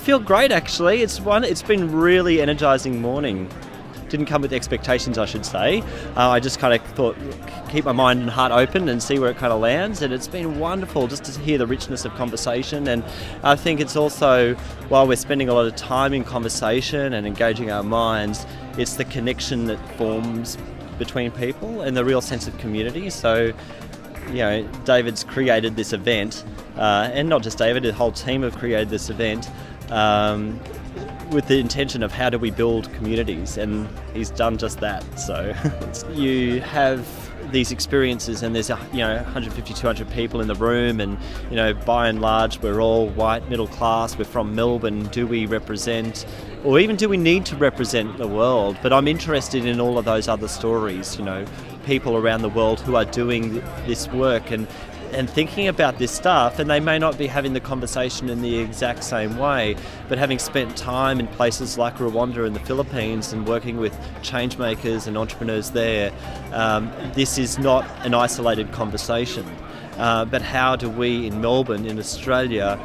feel great actually. It's been really energizing morning. Didn't come with expectations, I should say. I just kind of thought, keep my mind and heart open and see where it kind of lands. And it's been wonderful just to hear the richness of conversation. And I think it's also, while we're spending a lot of time in conversation and engaging our minds, it's the connection that forms between people and the real sense of community. So, David's created this event, and not just David, the whole team have created this event with the intention of how do we build communities, and he's done just that. So you have these experiences, and there's 150, 200 people in the room, and by and large we're all white, middle class, we're from Melbourne. Do we represent, or even do we need to represent the world? But I'm interested in all of those other stories, people around the world who are doing this work and thinking about this stuff, and they may not be having the conversation in the exact same way, but having spent time in places like Rwanda and the Philippines and working with change makers and entrepreneurs there, this is not an isolated conversation. But how do we in Melbourne, in Australia,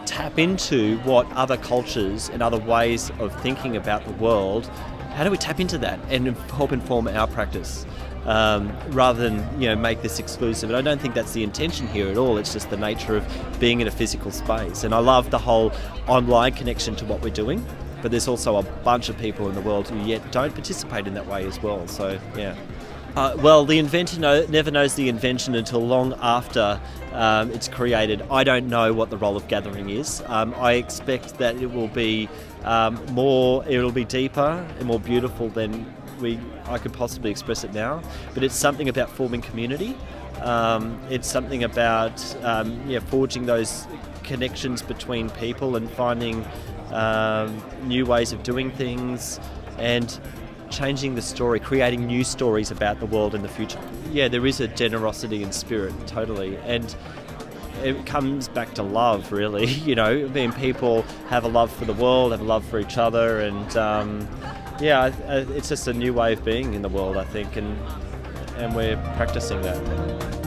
tap into what other cultures and other ways of thinking about the world, how do we tap into that and help inform our practice? Rather than make this exclusive. And I don't think that's the intention here at all. It's just the nature of being in a physical space. And I love the whole online connection to what we're doing, but there's also a bunch of people in the world who yet don't participate in that way as well. So yeah. The inventor never knows the invention until long after it's created. I don't know what the role of gathering is. I expect that it will be it'll be deeper and more beautiful than I could possibly express it now, but it's something about forming community. It's something about forging those connections between people and finding new ways of doing things and changing the story, creating new stories about the world in the future. Yeah, there is a generosity in spirit, totally, and it comes back to love, really. People have a love for the world, have a love for each other, and it's just a new way of being in the world, I think, and we're practicing that.